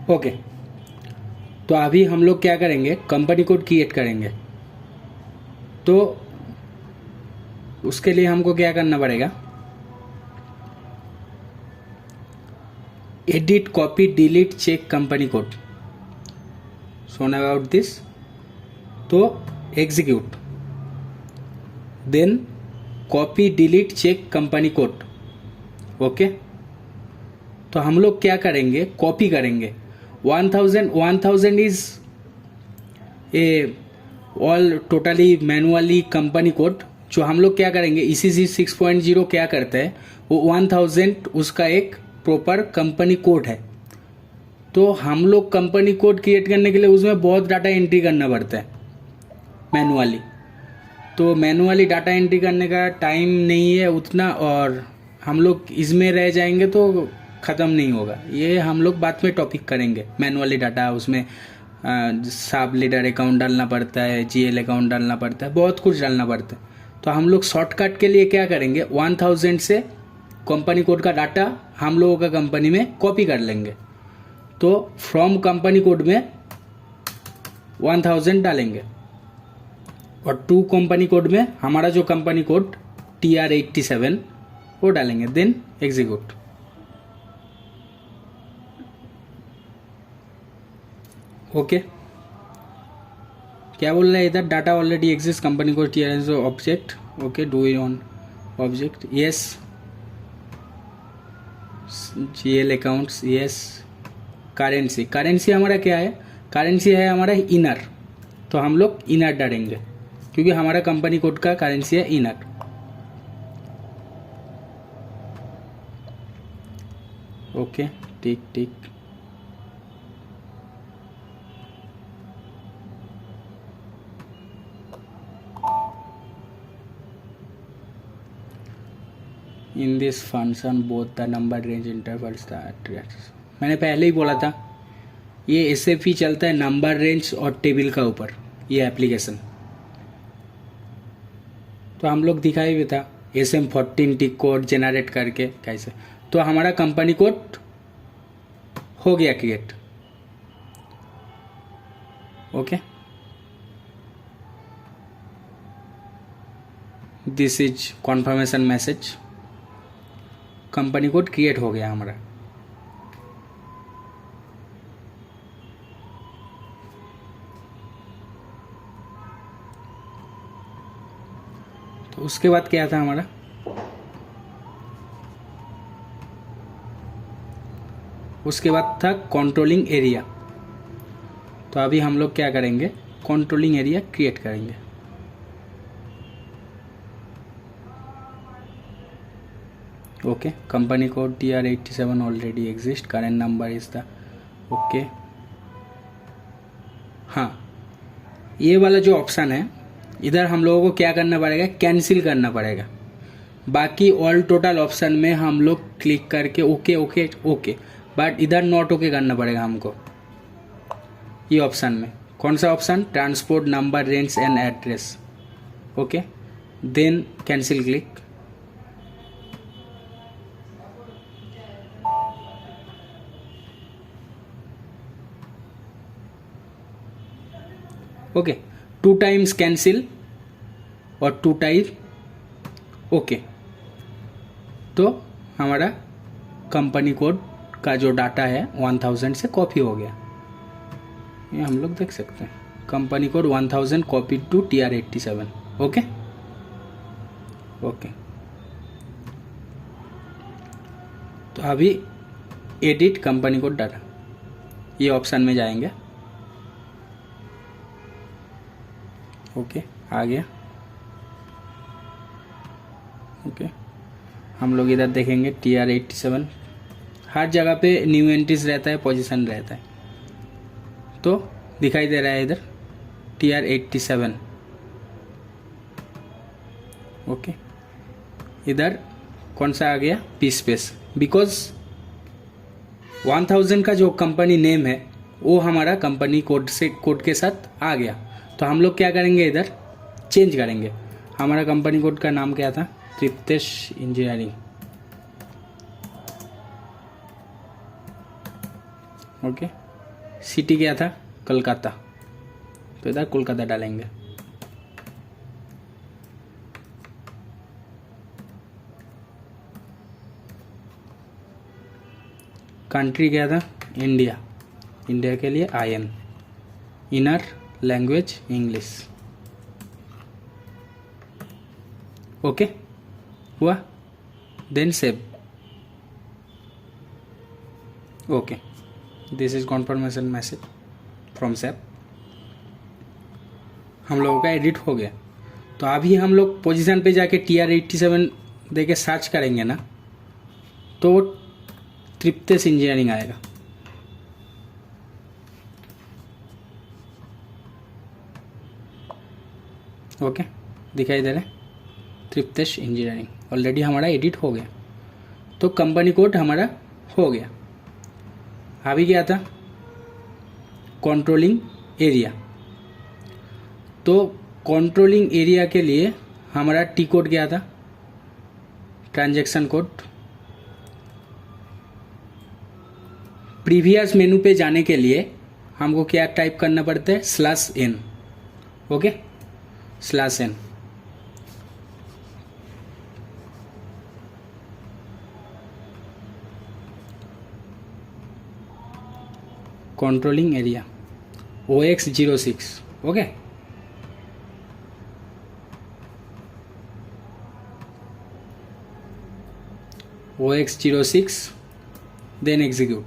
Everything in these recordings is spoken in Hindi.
ओके, तो अभी हम लोग क्या करेंगे, कंपनी कोड क्रिएट करेंगे। तो उसके लिए हमको क्या करना पड़ेगा, edit copy delete check company code, सोन अबाउट दिस, तो execute, then copy delete check company code. Okay, तो हम लोग क्या करेंगे, कॉपी करेंगे 1000 is a all totally manually company code. जो हम लोग क्या करेंगे, ECC 6.0 क्या करता है, वो 1000 उसका एक प्रॉपर कंपनी कोड है। तो हम लोग कंपनी कोड क्रिएट करने के लिए उसमें बहुत डाटा एंट्री करना पड़ता है मैनुअली। तो मैनुअली डाटा एंट्री करने का टाइम नहीं है उतना, और हम लोग इसमें रह जाएंगे तो ख़त्म नहीं होगा। ये हम लोग बाद में टॉपिक करेंगे। मैनुअली डाटा उसमें सब लीडर अकाउंट डालना पड़ता है, GL अकाउंट डालना पड़ता है, बहुत कुछ डालना पड़ता है। तो हम लोग शॉर्टकट के लिए क्या करेंगे, 1000 से कंपनी कोड का डाटा हम लोगों का कंपनी में कॉपी कर लेंगे। तो फ्रॉम कंपनी कोड में 1000 डालेंगे, और टू कंपनी कोड में हमारा जो कंपनी कोड TR87 वो डालेंगे, देन एग्जीक्यूट। ओके, क्या बोल रहा है इधर, data already exist company code TR object. Okay, do it on object, yes. GL accounts, yes. Currency, currency हमारा क्या है, करेंसी है हमारा इनर। तो हम लोग इनर डालेंगे क्योंकि हमारा कंपनी कोड का करेंसी है इनर। ओके, ठीक ठीक। In this function both the number range intervals मैंने पहले ही बोला था, ये SAP चलता है नंबर रेंज और टेबल का ऊपर, ये एप्लीकेशन। तो हम लोग दिखाई भी था SM14 टिक कोड जनरेट करके कैसे। तो हमारा कंपनी कोड हो गया create. Okay, this is confirmation message, company code create हो गया हमारा। तो उसके बाद क्या था हमारा, उसके बाद था कंट्रोलिंग एरिया। तो अभी हम लोग क्या करेंगे, कंट्रोलिंग एरिया क्रिएट करेंगे। Okay, company code TR87 already exist, current number is the, okay. हाँ, ये वाला जो ऑप्शन है इधर हम लोगों को क्या करना पड़ेगा, कैंसिल करना पड़ेगा। बाकी ऑल टोटल ऑप्शन में हम लोग क्लिक करके ओके ओके ओके, बट इधर नॉट ओके करना पड़ेगा हमको। ये ऑप्शन में कौन सा option, transport number range and address. Okay, then cancel click. Okay, 2 times cancel और 2 टाइम ओके। तो हमारा कंपनी कोड का जो डाटा है 1000 से कॉपी हो गया। ये हम लोग देख सकते हैं, company code 1000 copy to TR87। Okay okay, तो अभी एडिट कंपनी कोड डाटा, ये ऑप्शन में जाएंगे। ओके, आ गया। ओके, हम लोग इधर देखेंगे TR87, हर जगह पे न्यू एंट्रीज रहता है, पोजीशन रहता है। तो दिखाई दे रहा है इधर TR87। ओके, इधर कौन सा आ गया, P स्पेस, बिकॉज 1000 का जो कंपनी नेम है वो हमारा कंपनी कोड से कोड के साथ आ गया। तो हम लोग क्या करेंगे, इधर चेंज करेंगे। हमारा कंपनी कोड का नाम क्या था, तृप्तेश इंजीनियरिंग। ओके, सिटी क्या था, कलकत्ता, तो इधर कोलकाता डालेंगे। कंट्री क्या था, इंडिया, इंडिया के लिए IN। Inner language English. Okay हुआ, then save. Okay, this is confirmation message from save. हम लोगों का एडिट हो गया। तो अभी हम लोग पोजीशन पे जाके TR87 दे के सर्च करेंगे ना, तो तृप्तेश इंजीनियरिंग आएगा। ओके, दिखाई दे रहा है तृप्तेश इंजीनियरिंग। ऑलरेडी हमारा एडिट हो गया, तो कंपनी कोड हमारा हो गया। अभी क्या था, कंट्रोलिंग एरिया। तो कंट्रोलिंग एरिया के लिए हमारा T कोड क्या था, ट्रांजैक्शन कोड। प्रीवियस मेनू पे जाने के लिए हमको क्या टाइप करना पड़ता है, /n। Okay, /n। Controlling area OX06। Okay, OX06, then execute.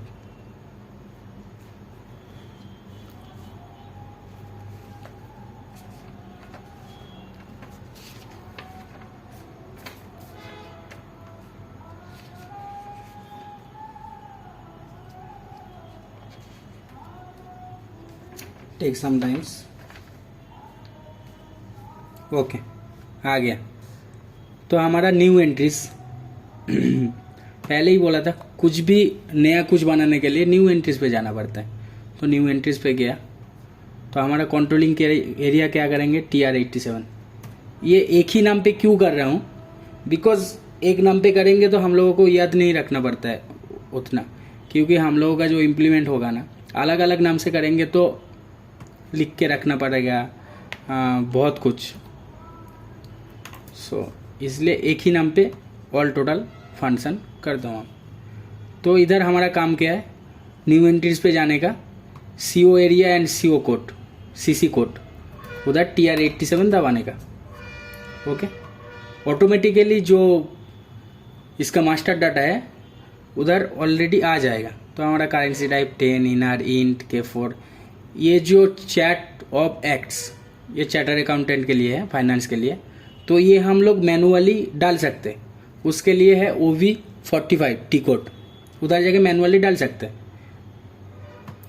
Take some times. Okay, आ गया। तो हमारा न्यू एंट्रीज पहले ही बोला था, कुछ भी नया कुछ बनाने के लिए न्यू एंट्रीज पे जाना पड़ता है। तो न्यू एंट्रीज पे गया, तो हमारा कंट्रोलिंग एरिया क्या करेंगे, TR87। ये एक ही नाम पे क्यों कर रहा हूँ, बिकॉज एक नाम पे करेंगे तो हम लोगों को याद नहीं रखना पड़ता है उतना, क्योंकि हम लोगों का जो इम्प्लीमेंट होगा ना, अलग अलग नाम से करेंगे तो लिख के रखना पड़ेगा बहुत कुछ। सो इसलिए एक ही नाम पे ऑल टोटल फंक्शन करता हूँ। तो इधर हमारा काम क्या है, न्यू एंट्रीज पे जाने का, CO area and CO code, CC code, उधर TR87 दबाने का। ओके, ऑटोमेटिकली जो इसका मास्टर डाटा है उधर ऑलरेडी आ जाएगा। तो हमारा currency type 10, inner, int, K4। ये जो चैट ऑफ एक्ट्स, ये चार्टर अकाउंटेंट के लिए है, फाइनेंस के लिए। तो ये हम लोग मैनुअली डाल सकते हैं, उसके लिए है OV45 T कोड, उधर जाके मैनुअली डाल सकते हैं,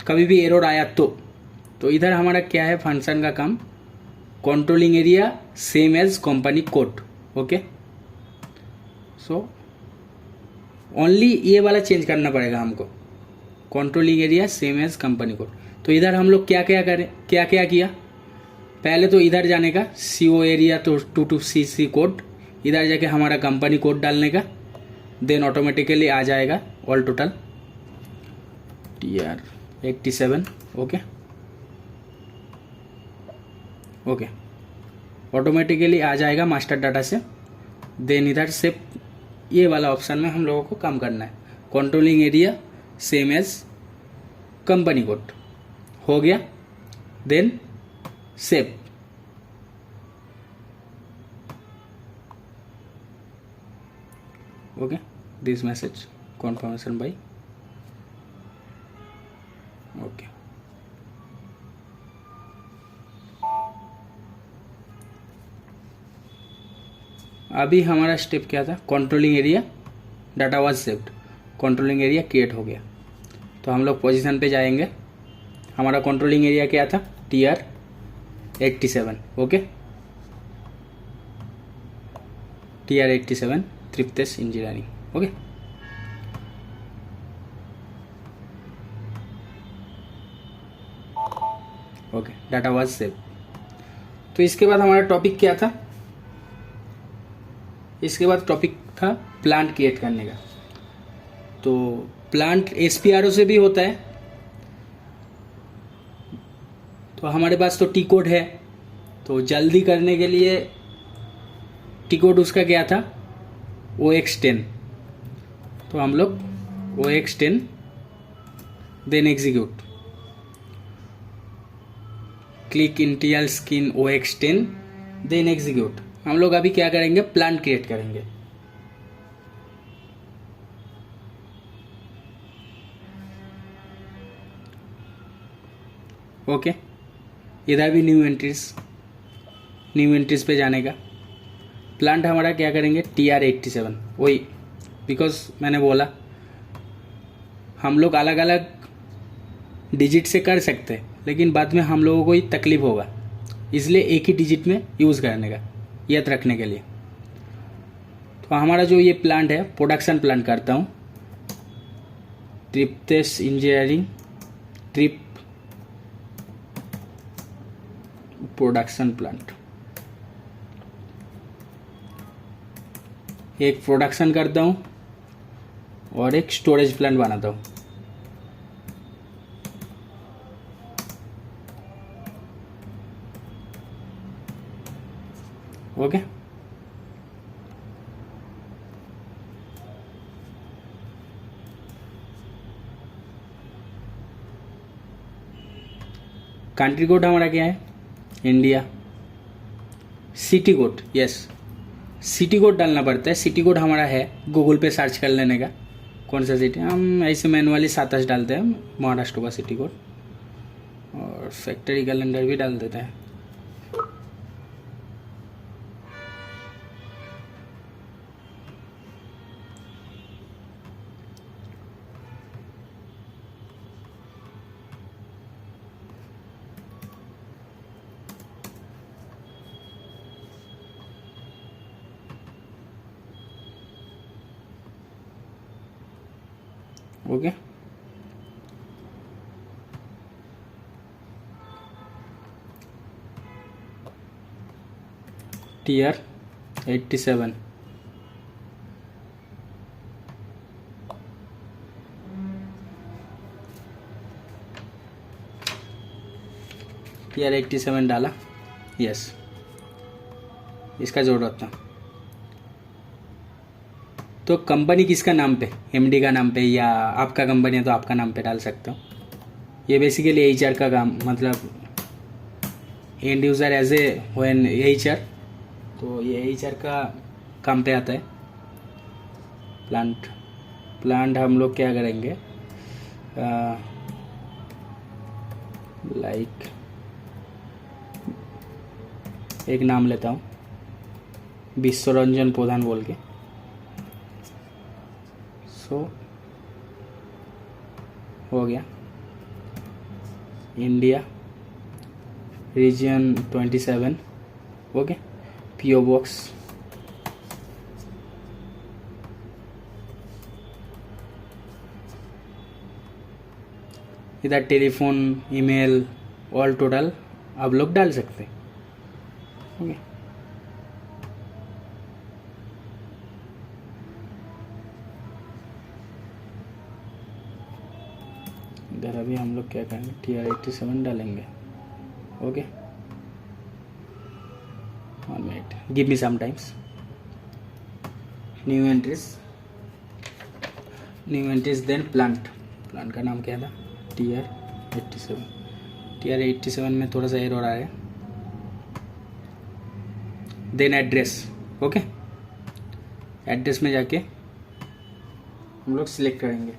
कभी भी एरर आया तो इधर हमारा क्या है, फंक्शन का काम, controlling area same as company code. Okay, so only ये वाला चेंज करना पड़ेगा हमको, controlling area same as company code. तो इधर हम लोग क्या क्या करें, क्या क्या किया, पहले तो इधर जाने का, CO एरिया तो 22CC कोड, इधर जाके हमारा कंपनी कोड डालने का, देन ऑटोमेटिकली आ जाएगा all total TR87। Okay okay, automatically आ जाएगा मास्टर डाटा से। देन इधर से ये वाला ऑप्शन में हम लोगों को काम करना है, controlling area same as company code हो गया। Then save. Okay, this message confirmation by। Okay, अभी हमारा स्टेप क्या था, controlling area data was saved, controlling area create हो गया। तो हम लोग पोजीशन पे जाएंगे, हमारा कंट्रोलिंग एरिया क्या था, TR87। Okay, TR87 Triptesh engineering. Okay, okay, data was save. तो इसके बाद हमारा टॉपिक क्या था, इसके बाद टॉपिक था प्लांट क्रिएट करने का। तो प्लांट SPRO से भी होता है, तो हमारे पास तो टी कोड है, तो जल्दी करने के लिए टी कोड उसका क्या था, OX10। तो हम लोग OX10 then execute, click interior screen OX10 then execute. हम लोग अभी क्या करेंगे, प्लान क्रिएट करेंगे। ओके, इधर भी न्यू एंट्रीज पे जाने का। प्लांट हमारा क्या करेंगे, TR87, वही, बिकॉज मैंने बोला हम लोग अलग अलग डिजिट से कर सकते हैं, लेकिन बाद में हम लोगों को ही तकलीफ होगा, इसलिए एक ही डिजिट में यूज़ करने का, याद रखने के लिए। तो हमारा जो ये प्लांट है, प्रोडक्शन प्लांट करता हूँ, ट्रिप्टेस इंजीनियरिंग ट्रिप प्रोडक्शन प्लांट। एक प्रोडक्शन करता हूँ और एक स्टोरेज प्लांट बनाता हूँ। ओके, कंट्री कोड हमारा क्या है, India. City code, yes, city code डालना पड़ता है। सिटी कोड हमारा है, गूगल पे सर्च कर लेने का, कौन सा सिटी, हम ऐसे मैनुअली 27 डालते हैं महाराष्ट्र का सिटी कोड, और फैक्ट्री कैलेंडर भी डाल देते हैं। ओके, TR87, TR87 डाला, यस, इसका जरूरत था। तो कंपनी किसका नाम पे, MD का नाम पे, या आपका कंपनी है तो आपका नाम पे डाल सकते हो। ये बेसिकली HR का काम, मतलब end user as a when HR, तो ये HR का काम पे आता है। प्लांट हम लोग क्या करेंगे, लाइक एक नाम लेता हूँ, विश्वरंजन प्रधान बोल के। सो हो गया, India, region 27, okay, PO box, इधर टेलीफोन, ईमेल, ऑल टोटल आप लोग डाल सकते हैं। ओके, इधर अभी हम लोग क्या करेंगे, TR87 डालेंगे। Okay, 1 minute, give me some times. New entries then plant का नाम क्या था, TR87 में थोड़ा सा एरर आ रहा है। देन एड्रेस, ओके, एड्रेस में जाके हम लोग सिलेक्ट करेंगे।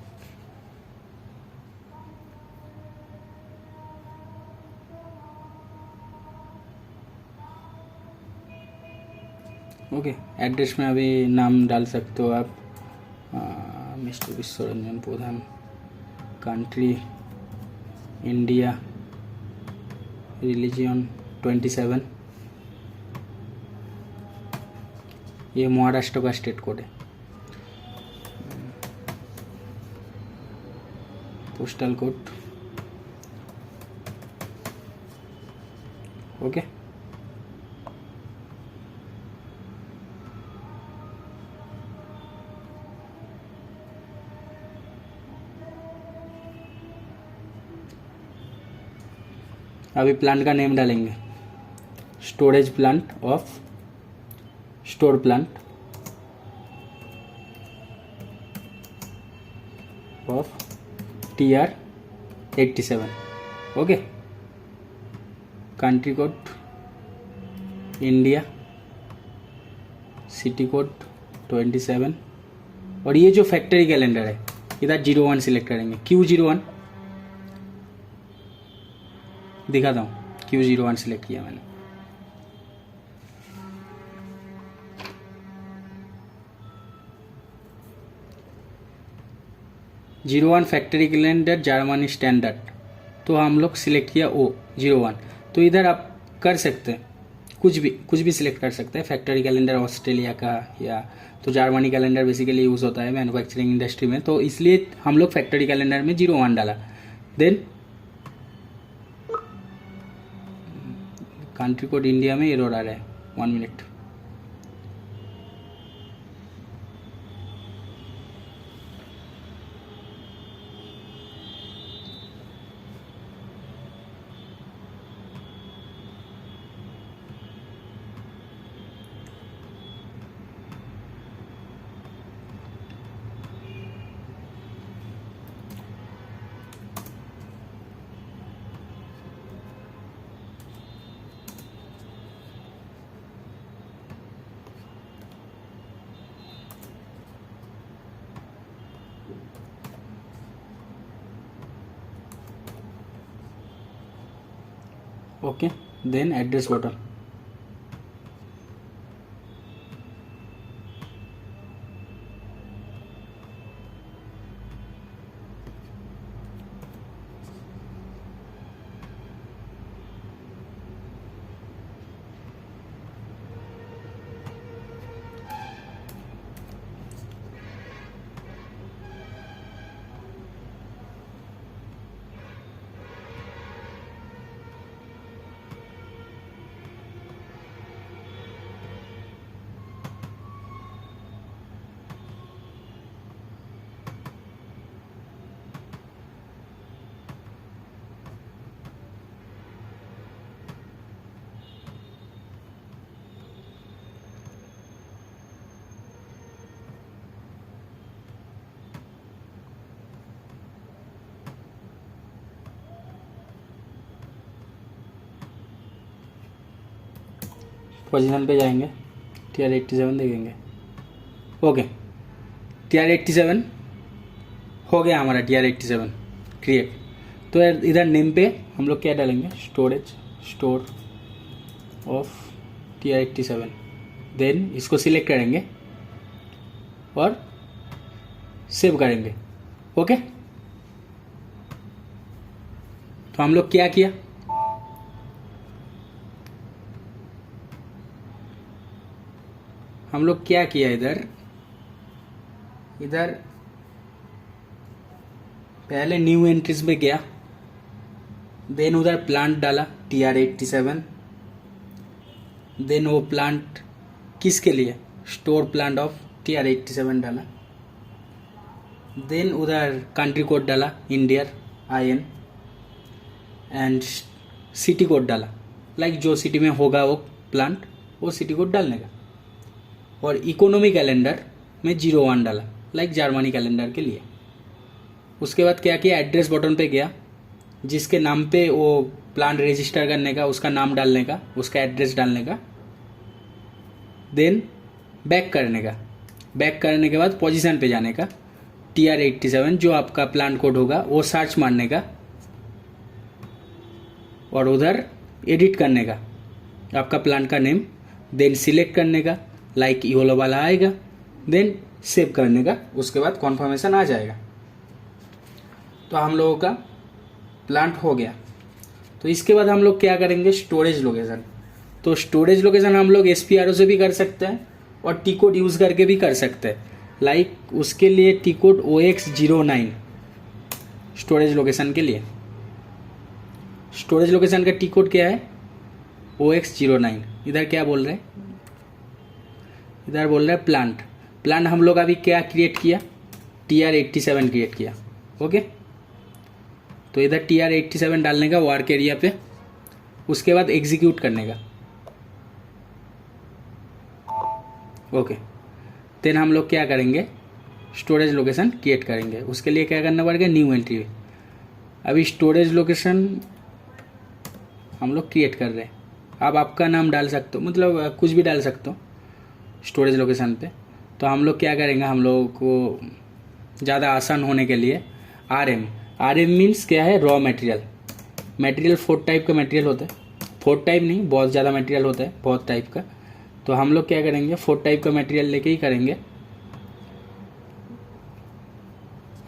ओके, एड्रेस में अभी नाम डाल सकते हो आप, मिस्टर विश्वरंजन प्रधान, कंट्री इंडिया, रिलीजियन 27, ये महाराष्ट्र का स्टेट कोड है, पोस्टल कोड, ओके। अभी प्लांट का नेम डालेंगे, storage plant of, store plant of TR87, okay. Country code India, city code 27, और ये जो फैक्ट्री कैलेंडर है इधर 01 सिलेक्ट करेंगे। Q01 दिखाता हूँ, Q01 सिलेक्ट किया मैंने। Q01 factory calendar Germany standard, तो हम लोग सिलेक्ट किया O01। तो इधर आप कर सकते हैं, कुछ भी सिलेक्ट कर सकते हैं। फैक्ट्री कैलेंडर ऑस्ट्रेलिया का, या तो जर्मनी कैलेंडर बेसिकली यूज़ होता है मैन्युफैक्चरिंग इंडस्ट्री में, तो इसलिए हम लोग फैक्ट्री कैलेंडर में 01 डाला। देन कंट्री कोड इंडिया में एरर आ रहा है, 1 minute. Okay, then address button, position पे जाएंगे, TR87 देखेंगे। ओके, TR87 हो गया हमारा, TR87 क्रिएट। तो इधर नेम पे हम लोग क्या डालेंगे, storage, store of TR87। Then इसको सिलेक्ट करेंगे और सेव करेंगे। ओके, तो हम लोग क्या किया, इधर पहले न्यू एंट्रीज में गया, देन उधर प्लांट डाला TR87, देन वो प्लांट किसके लिए, स्टोर प्लांट ऑफ TR87 डाला, देन उधर कंट्री कोड डाला India IN, and city code डाला, लाइक जो सिटी में होगा वो प्लांट, वो सिटी कोड डालने का, और इकोनॉमी कैलेंडर में 01 डाला, लाइक जर्मनी कैलेंडर के लिए। उसके बाद क्या किया, एड्रेस बटन पे गया, जिसके नाम पे वो प्लांट रजिस्टर करने का, उसका नाम डालने का, उसका एड्रेस डालने का, देन बैक करने के बाद पोजीशन पे जाने का, TR87 जो आपका प्लांट कोड होगा वो सर्च मारने का, और उधर एडिट करने का आपका प्लांट का नेम, देन सिलेक्ट करने का, लाइक योलो वाला आएगा, देन सेव करने का। उसके बाद कॉन्फर्मेशन आ जाएगा। तो हम लोगों का प्लांट हो गया। तो इसके बाद हम लोग क्या करेंगे, स्टोरेज लोकेशन। तो स्टोरेज लोकेशन हम लोग SPRO से भी कर सकते हैं और T कोड यूज़ करके भी कर सकते हैं। लाइक उसके लिए T code OX09 storage location के लिए। स्टोरेज लोकेशन का T कोड क्या है, OX09। इधर क्या बोल रहे हैं, इधर बोल रहे हैं प्लांट हम लोग अभी क्या क्रिएट किया, TR87 क्रिएट किया। ओके, तो इधर TR87 डालने का वर्क एरिया पे, उसके बाद एग्जीक्यूट करने का। ओके, देन हम लोग क्या करेंगे, स्टोरेज लोकेशन क्रिएट करेंगे। उसके लिए क्या करना पड़ेगा, न्यू एंट्री। अभी स्टोरेज लोकेशन हम लोग क्रिएट कर रहे हैं। आप आपका नाम डाल सकते हो, मतलब कुछ भी डाल सकते हो स्टोरेज लोकेशन पे। तो हम लोग क्या करेंगे, हम लोगों को ज़्यादा आसान होने के लिए आर एम मीन्स क्या है, रॉ मटेरियल। मटेरियल 4 टाइप का मटेरियल होता है, 4 टाइप नहीं, बहुत ज़्यादा मटेरियल होता है, बहुत टाइप का। तो हम लोग क्या करेंगे, 4 टाइप का मटेरियल लेके ही करेंगे।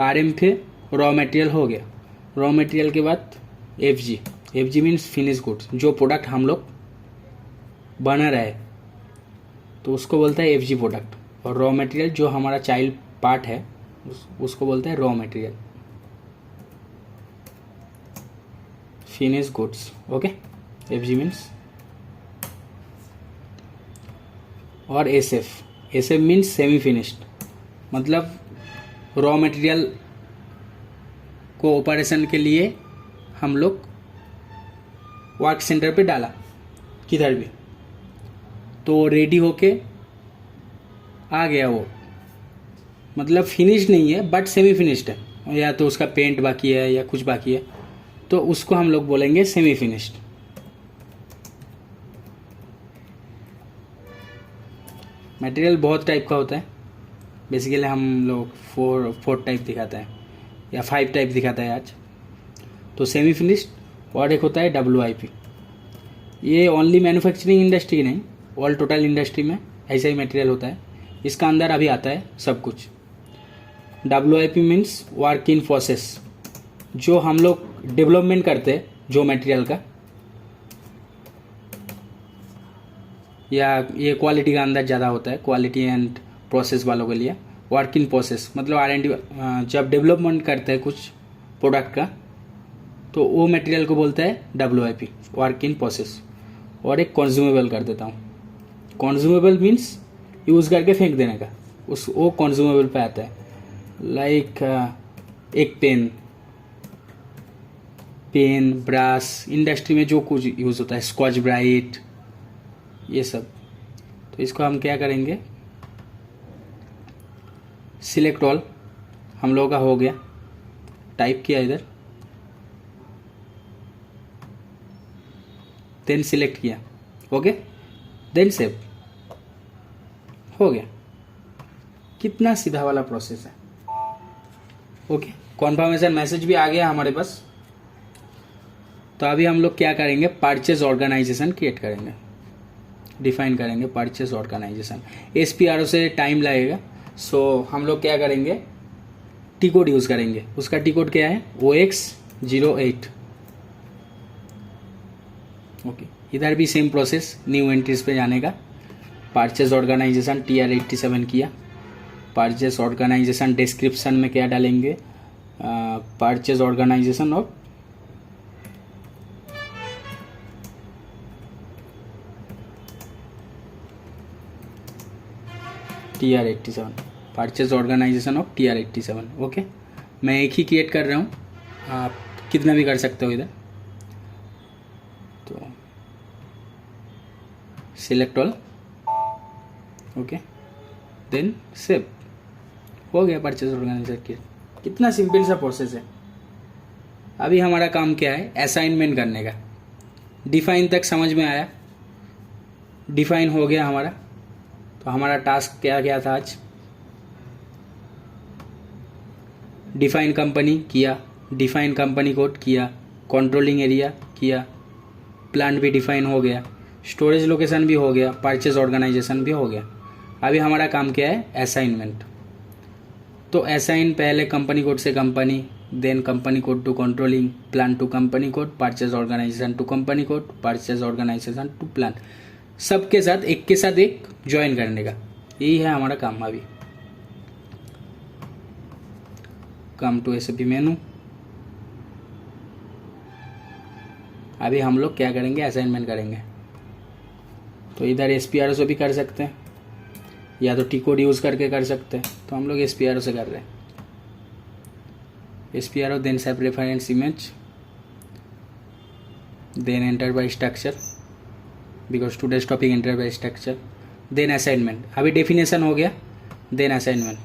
आर एम फिर रॉ मटेरियल हो गया। रॉ मटेरियल के बाद F G means finish goods, जो प्रोडक्ट हम लोग बना रहे तो उसको बोलता है एफ जी प्रोडक्ट। और रॉ मटेरियल जो हमारा चाइल्ड पार्ट है उसको बोलते हैं raw material, finish goods. Okay, F G means. और S F means semi finished, मतलब रॉ मटेरियल को ऑपरेशन के लिए हम लोग वर्क सेंटर पे डाला किधर भी, तो रेडी होके आ गया वो, मतलब फिनिश नहीं है बट सेमी फिनिश्ड है, या तो उसका पेंट बाकी है या कुछ बाकी है, तो उसको हम लोग बोलेंगे सेमी फिनिश्ड। मटेरियल बहुत टाइप का होता है, बेसिकली हम लोग 4 टाइप दिखाते हैं या 5 टाइप दिखाता है आज। तो सेमी फिनिश्ड और एक होता है WIP। ये ओनली मैन्युफैक्चरिंग इंडस्ट्री नहीं, ऑल टोटल इंडस्ट्री में ऐसा ही मटेरियल होता है। इसका अंदर अभी आता है सब कुछ। WIP means work in process, जो हम लोग डेवलपमेंट करते हैं जो मटेरियल का, या ये क्वालिटी का अंदर ज़्यादा होता है, क्वालिटी एंड प्रोसेस वालों के लिए। वर्क इन प्रोसेस मतलब R&D, जब डेवलपमेंट करते हैं कुछ प्रोडक्ट का तो वो मटेरियल को बोलता है WIP, वर्क इन प्रोसेस। और एक कंज्यूमेबल कर देता हूँ। कंज्यूमेबल मीन्स यूज़ करके फेंक देने का, वो कंज्यूमेबल पे आता है। लाइक एक पेन, ब्रश, इंडस्ट्री में जो कुछ यूज़ होता है, स्कॉच ब्राइट, ये सब। तो इसको हम क्या करेंगे, सिलेक्ट ऑल हम लोगों का हो गया, टाइप किया इधर, देन सिलेक्ट किया, ओके, देन सेव, हो गया। कितना सीधा वाला प्रोसेस है। ओके, कॉन्फर्मेशन मैसेज भी आ गया हमारे पास। तो अभी हम लोग क्या करेंगे, परचेज ऑर्गेनाइजेशन क्रिएट करेंगे, डिफाइन करेंगे परचेज ऑर्गेनाइजेशन। SPRO से टाइम लगेगा, सो हम लोग क्या करेंगे, टी कोड यूज़ करेंगे। उसका टी कोड क्या है, OX08। ओके, इधर भी सेम प्रोसेस, न्यू एंट्रीज पे जाने का। परचेज ऑर्गेनाइजेशन TR87 किया। परचेज ऑर्गेनाइजेशन डिस्क्रिप्शन में क्या डालेंगे, परचेज ऑर्गेनाइजेशन और TR87, purchase organisation of TR87। Okay, मैं एक ही क्रिएट कर रहा हूँ, आप कितना भी कर सकते हो इधर। तो select all, okay, then save, हो गया परचेज ऑर्गेनाइजेशन क्रिएट। कितना सिंपल सा प्रोसेस है। अभी हमारा काम क्या है, असाइनमेंट करने का। डिफाइन तक समझ में आया, डिफाइन हो गया हमारा। तो हमारा टास्क क्या क्या था आज, डिफाइन कंपनी किया, डिफाइन कंपनी कोड किया, कंट्रोलिंग एरिया किया, प्लांट भी डिफाइन हो गया, स्टोरेज लोकेशन भी हो गया, परचेज ऑर्गेनाइजेशन भी हो गया। अभी हमारा काम क्या है, असाइनमेंट। तो असाइन पहले कंपनी कोड से company, then company code to controlling, plan to company code, purchase organisation to company code, purchase organisation to plan, सबके साथ एक के साथ एक ज्वाइन करने का। यही है हमारा काम। अभी कम टू SAP मेनू। अभी हम लोग क्या करेंगे, असाइनमेंट करेंगे। तो इधर SPRO से भी कर सकते हैं, या तो टी कोड यूज़ करके कर सकते हैं। तो हम लोग SPRO से कर रहे हैं। SPRO then SAP reference image, then enterprise structure, because today's topic enterprise structure, then assignment, अभी डेफिनेशन हो गया, then assignment,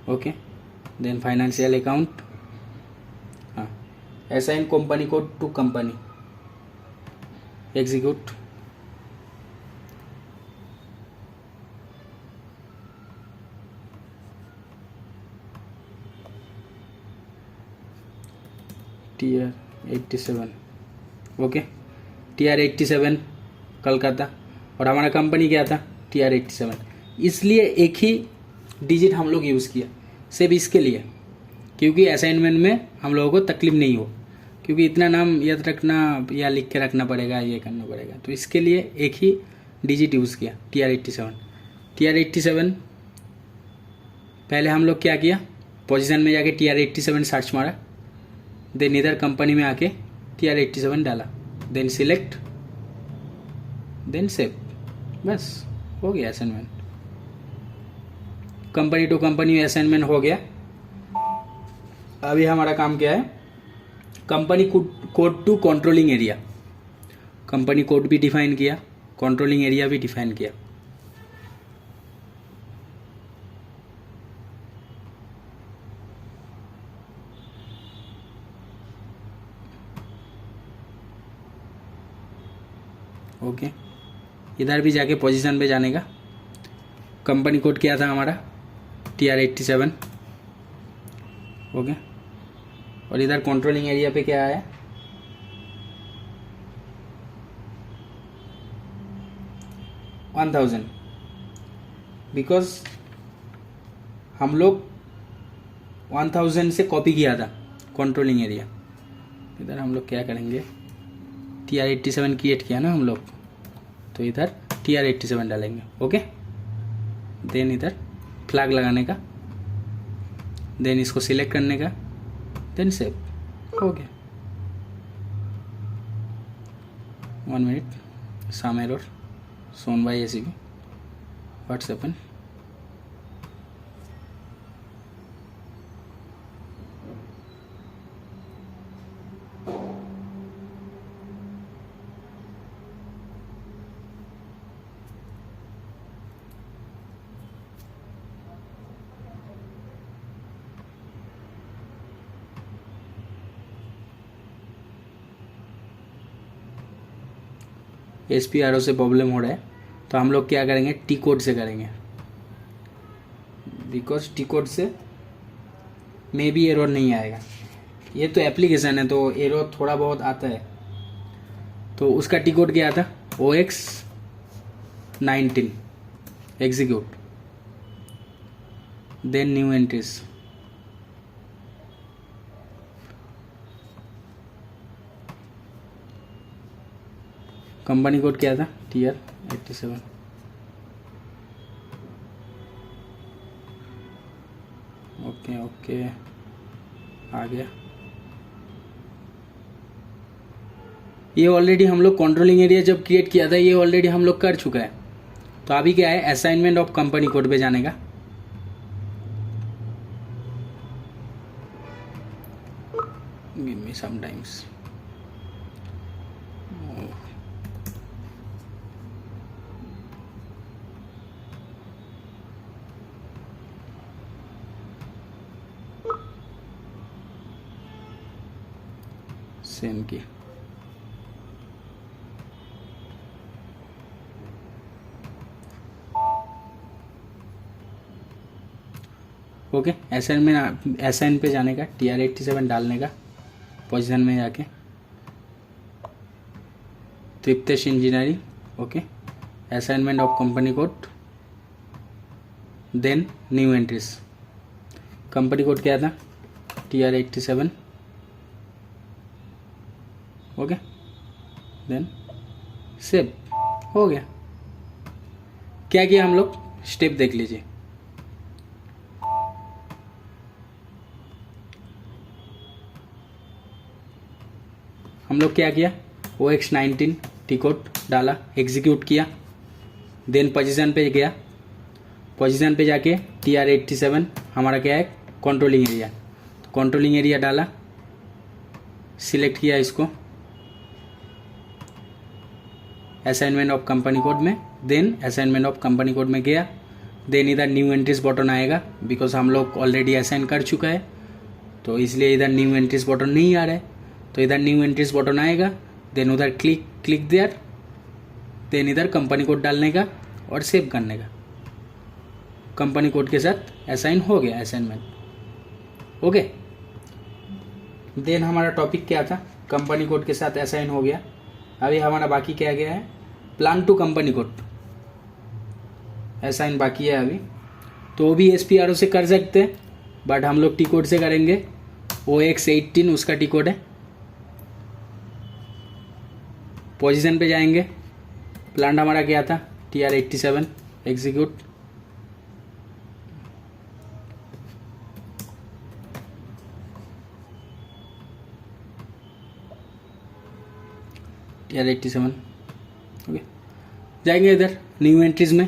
okay, then financial account, हाँ, assign company code to company, execute, TR 87, okay, TR 87 Calcutta, और हमारा कंपनी क्या था, TR 87, इसलिए एक ही डिजिट हम लोग यूज़ किया सिर्फ इसके लिए, क्योंकि असाइनमेंट में हम लोगों को तकलीफ नहीं हो, क्योंकि इतना नाम याद रखना या लिख के रखना पड़ेगा, ये करना पड़ेगा, तो इसके लिए एक ही डिजिट यूज़ किया, TR 87। TR 87 पहले हम लोग क्या किया, पोजीशन में जाके TR 87 सर्च मारा, देन इधर कंपनी में आके TR 87 डाला, देन सिलेक्ट, देन सेव, बस हो गया assignment. Company to company assignment हो गया। अभी हमारा काम क्या है, company code to controlling area, company code भी डिफाइन किया, कंट्रोलिंग एरिया भी डिफाइन किया। ओके, इधर भी जाके पोजीशन पे जाने का, कंपनी कोड क्या था हमारा, TR 87, ओके, और इधर कंट्रोलिंग एरिया पे क्या आया, 1000, बिकॉज हम लोग 1000 से कॉपी किया था कंट्रोलिंग एरिया। इधर हम लोग क्या करेंगे, TR 87 क्रिएट किया ना हम लोग, तो इधर TR 87 डालेंगे, ओके, देन इधर फ्लैग लगाने का, देन इसको सिलेक्ट करने का, देन सेव, हो गया। 1 minute, some error shown by ACB, what's happened, SPRO से प्रॉब्लम हो रहा है, तो हम लोग क्या करेंगे, टी कोड से करेंगे, बिकॉज टी कोड से मे भी एरर नहीं आएगा। ये तो एप्लीकेशन है तो एरर थोड़ा बहुत आता है, तो उसका टी कोड क्या आता, OX19, execute, then new entries, company code क्या था, TR 87, ओके ओके, आ गया। ये ऑलरेडी हम लोग कंट्रोलिंग एरिया जब क्रिएट किया था, ये ऑलरेडी हम लोग कर चुका है, तो अभी क्या है, असाइनमेंट ऑफ कंपनी कोड पे जाने का, give me some times, same की, ओके, असाइन पे जाने का, TR 87 डालने का, पोजीशन में जाके Triptesh engineering, okay, assignment of company code, then new entries, company code क्या था, TR 87, ओके, देन सेव, हो गया। क्या किया हम लोग, स्टेप देख लीजिए, हम लोग क्या किया, OX19 टी कोड डाला, एग्जीक्यूट किया, देन पोजीशन पे गया, पोजीशन पे जाके TR 87 हमारा क्या है, कंट्रोलिंग एरिया, तो कंट्रोलिंग एरिया डाला, सिलेक्ट किया इसको, असाइनमेंट ऑफ कंपनी कोड में, then assignment of company code में गया, देन इधर न्यू एंट्रीज बटन आएगा, बिकॉज हम लोग ऑलरेडी असाइन कर चुका है तो इसलिए इधर न्यू एंट्रीज बटन नहीं आ रहा है, तो इधर न्यू एंट्रीज बटन आएगा, देन उधर क्लिक देयर, देन इधर कंपनी कोड डालने का और सेव करने का। कंपनी कोड के साथ असाइन हो गया असाइनमेंट। ओके, देन हमारा टॉपिक क्या था, कंपनी कोड के साथ असाइन हो गया। अभी हमारा बाकी क्या गया है, plan to company code assign बाकी है अभी, तो वो भी SPRO से कर सकते हैं, बट हम लोग टी कोड से करेंगे। OX18 उसका टी कोड है। पोजीशन पे जाएंगे, प्लान हमारा क्या था, TR87 एग्जीक्यूट, TR87। ओके, जाएंगे इधर न्यू एंट्रीज में,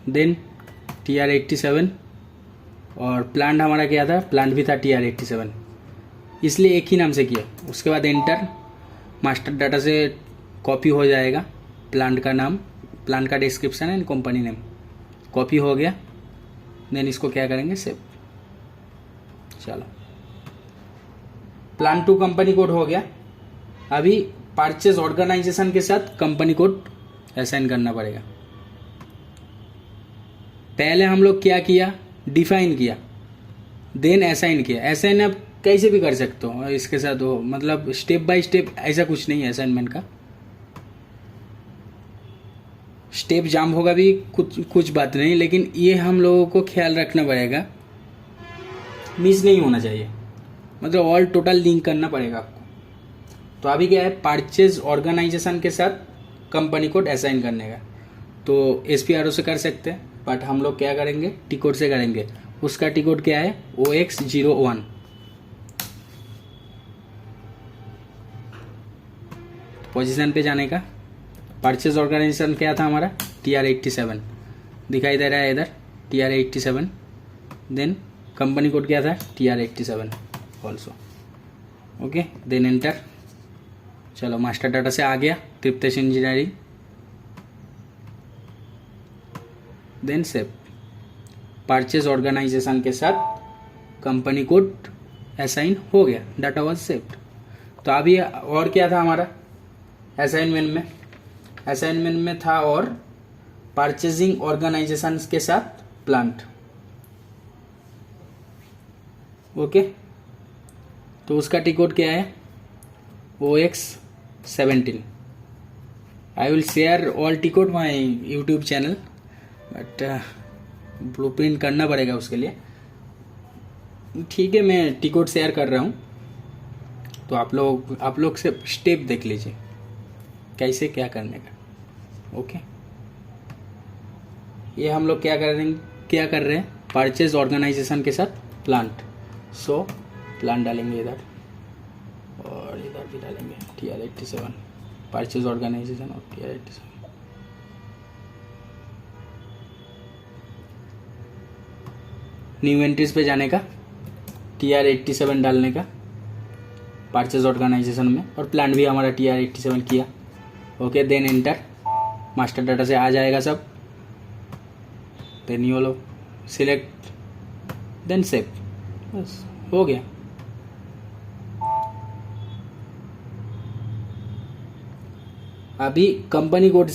देन TR87 और प्लांट हमारा क्या था, प्लांट भी था TR87, इसलिए एक ही नाम से किया। उसके बाद एंटर, मास्टर डाटा से कॉपी हो जाएगा प्लांट का नाम, प्लांट का description and company name copy हो गया। देन इसको क्या करेंगे, सेव। चलो, प्लान टू कंपनी कोड हो गया। अभी परचेज ऑर्गेनाइजेशन के साथ कंपनी कोड असाइन करना पड़ेगा। पहले हम लोग क्या किया, डिफाइन किया, देन असाइन किया। असाइन आप कैसे भी कर सकते हो इसके साथ, हो मतलब स्टेप बाय स्टेप, ऐसा कुछ नहीं है असाइनमेंट का। स्टेप जाम होगा भी कुछ बात नहीं, लेकिन ये हम लोगों को ख्याल रखना पड़ेगा, मिस नहीं होना चाहिए, मतलब ऑल टोटल लिंक करना पड़ेगा आपको। तो अभी क्या है, परचेज ऑर्गेनाइजेशन के साथ कंपनी कोड असाइन करने का, तो SPRO से कर सकते हैं, बट हम लोग क्या करेंगे, टी कोड से करेंगे। उसका टी कोड क्या है, OX01। पोजीशन पे जाने का, परचेज ऑर्गेनाइजेशन क्या था हमारा, TR87 दिखाई दे रहा है इधर, TR87। देन कंपनी कोड क्या था, TR87 also. Okay, then enter. चलो, मास्टर डाटा से आ गया, Triptesh engineering, then save. Purchase organisation के साथ कंपनी कोड असाइन हो गया, डाटा वाज सेव्ड। तो अभी और क्या था हमारा असाइनमेंट में, असाइनमेंट में था और परचेजिंग ऑर्गेनाइजेशन के साथ प्लांट। ओके, तो उसका टी कोड क्या है, OX17। I will share all T code my YouTube channel, but blueprint करना पड़ेगा उसके लिए। ठीक है, मैं टी कोड शेयर कर रहा हूँ, तो आप लोग से स्टेप देख लीजिए कैसे क्या करने का। ओके, ये हम लोग क्या कर रहे हैं, परचेज ऑर्गेनाइजेशन के साथ प्लांट। सो प्लांट डालेंगे इधर और इधर भी डालेंगे TR87, परचेज ऑर्गेनाइजेशन और TR87। न्यू एंट्रीज पे जाने का, TR87 डालने का परचेज ऑर्गेनाइजेशन में, और प्लान भी हमारा TR87 किया। Okay, then enter, master data से आ जाएगा सब, then you low select, then save, बस हो गया। अभी कंपनी कोड